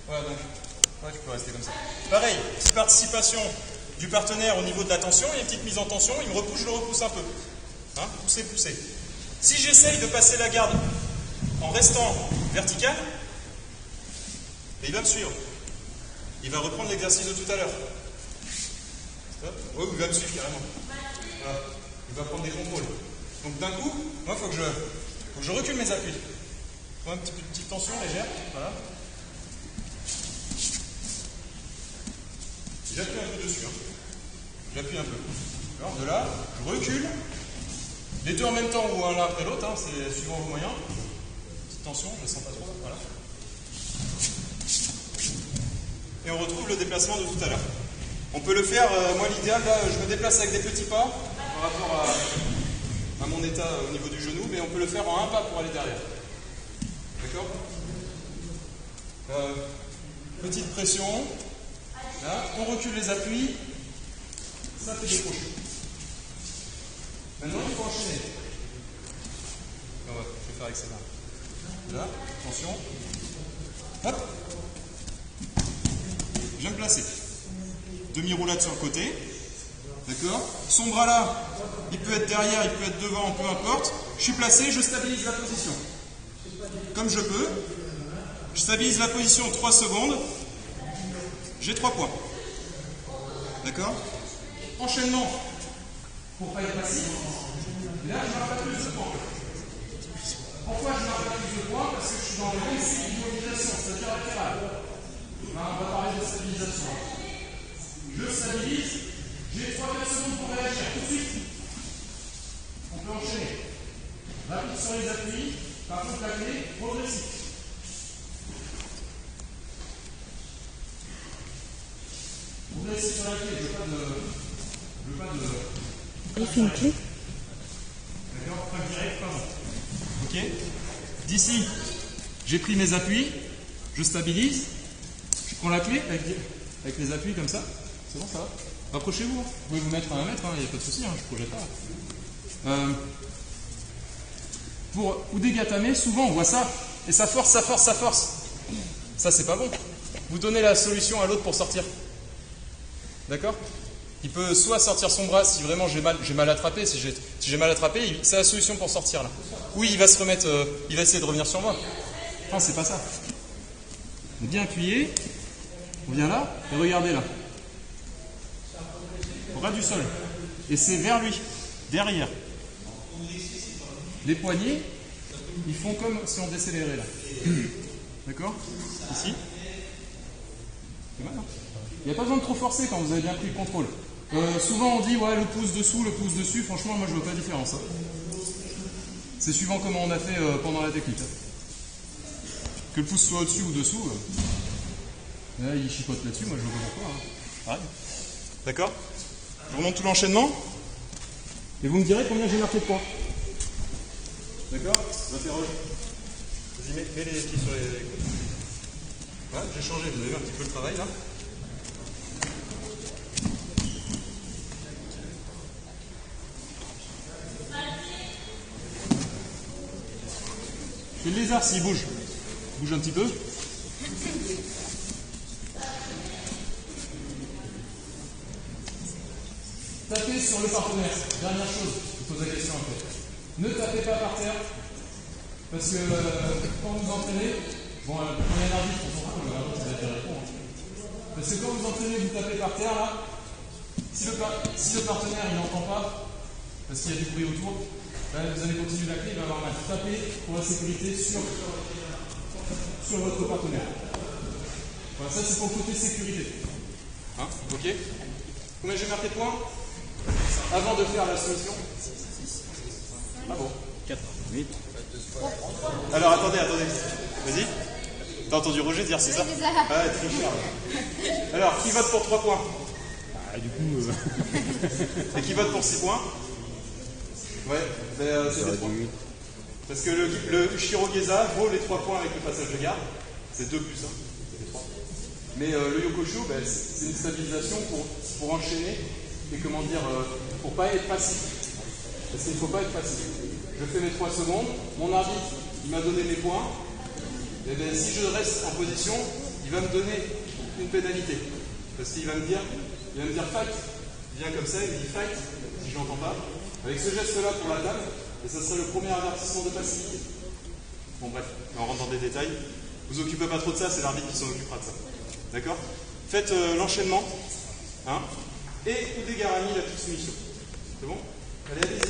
Voilà, donc, ouais, tu peux rester comme ça. Pareil, petite participation du partenaire au niveau de la tension, il y a une petite mise en tension, il me repousse, je le repousse un peu. Hein, pousser, pousser. Si j'essaye de passer la garde en restant vertical, il va me suivre. Il va reprendre l'exercice de tout à l'heure. Oui, il va me suivre carrément. Voilà. Il va prendre des contrôles. Donc d'un coup, moi, il faut que je recule mes appuis. Je prends une petite tension légère. Voilà. J'appuie un peu dessus. Hein. J'appuie un peu. Alors de là, je recule. Les deux en même temps ou l'un après l'autre, hein, c'est suivant vos moyens. Petite tension, je ne sens pas trop. Voilà. Et on retrouve le déplacement de tout à l'heure. On peut le faire, moi l'idéal, là, je me déplace avec des petits pas par rapport à mon état au niveau du genou, mais on peut le faire en un pas pour aller derrière. D'accord? Petite pression. Là, on recule les appuis. Ça fait des crochets. Maintenant, il faut enchaîner. Ah ouais, je vais faire avec ces mains. Là, attention. Hop. Je viens me placer. Demi-roulade sur le côté. D'accord? Son bras là, il peut être derrière, il peut être devant, peu importe. Je suis placé, je stabilise la position. Comme je peux. Je stabilise la position 3 secondes. J'ai 3 points. D'accord? Enchaînement. Pour ne pas être passif. Et là, je marque pas plus de points. Pourquoi je marque pas plus de points? Parce que je suis dans le même cycle d'immobilisation, c'est-à-dire latéral. On va parler de stabilisation. Je stabilise, j'ai 3-4 secondes pour réagir tout de suite. On peut enchaîner. Rapide sur les appuis, par contre la clé, progressif. Progressif sur la clé, je veux pas de... Il fait une clé. D'accord, pas direct, pas bon. Ok. D'ici, j'ai pris mes appuis, je stabilise, je prends la clé avec les appuis comme ça. C'est bon, ça va? Rapprochez-vous. Vous pouvez vous mettre à 1 mètre, il n'y a pas de souci, je ne projette pas. Pour Udegatame, souvent on voit ça, et ça force, ça force, ça force. Ça, c'est pas bon. Vous donnez la solution à l'autre pour sortir. D'accord? Il peut soit sortir son bras si vraiment j'ai mal attrapé, si j'ai mal attrapé, c'est la solution pour sortir là. Oui, il va se remettre, il va essayer de revenir sur moi. Non, c'est pas ça. On est bien appuyé, on vient là, et regardez là. Au ras du sol. Et c'est vers lui, derrière. Les poignets, ils font comme si on décélérait là. D'accord? Ici. C'est mal, hein? Il n'y a pas besoin de trop forcer quand vous avez bien pris le contrôle. Souvent on dit ouais, le pouce dessous, le pouce dessus. Franchement, moi je vois pas la différence. Hein. C'est suivant comment on a fait pendant la technique. Hein. Que le pouce soit au-dessus ou dessous. Là, il chipote là-dessus, moi je vois pas pourquoi. Hein. Pareil. D'accord? Je vous montre tout l'enchaînement. Et vous me direz combien j'ai marqué de points. D'accord? J'interroge. Vas-y, mets les pieds sur les côtes. Voilà, j'ai changé, vous avez vu un petit peu le travail là. C'est le lézard s'il bouge. Bouge un petit peu. Tapez sur le partenaire. Dernière chose, je pose la question après. Ne tapez pas par terre. Parce que quand vous entraînez, bon, il y a un arbitre pour son coup, l'arbitre va dire répondre. Parce que quand vous entraînez, vous tapez par terre là. Si le partenaire il n'entend pas, parce qu'il y a du bruit autour, là, vous allez continuer la clé, il va avoir mal. Tapez pour la sécurité sur votre partenaire. Voilà, ça c'est pour le côté sécurité. Hein? Ok? Combien j'ai marqué de points? Avant de faire la solution? Ah bon? 4, 8. Alors attendez. Vas-y. T'as entendu Roger dire c'est ça? Ah, tricheur. Alors, qui vote pour 3 points? Ah, du coup. Et qui vote pour 6 points? Ouais, c'est des 3. Parce que le Shirogeza vaut les 3 points avec le passage de garde. C'est 2 plus 1. C'est les 3. Mais le Yokushu, c'est une stabilisation pour enchaîner et comment dire, pour pas être passif. Parce qu'il ne faut pas être passif. Je fais mes 3 secondes, mon arbitre il m'a donné mes points, et bien si je reste en position, il va me donner une pénalité. Parce qu'il va me dire fight. Il vient comme ça, il me dit fight, si je n'entends pas. Avec ce geste-là pour la table, et ça serait le premier avertissement de passivité. Bon bref, on rentre dans des détails. Vous occupez pas trop de ça, c'est l'arbitre qui s'en occupera de ça. D'accord? Faites l'enchaînement. Hein, et Udegarami la toute soumission. C'est bon? Allez, allez-y.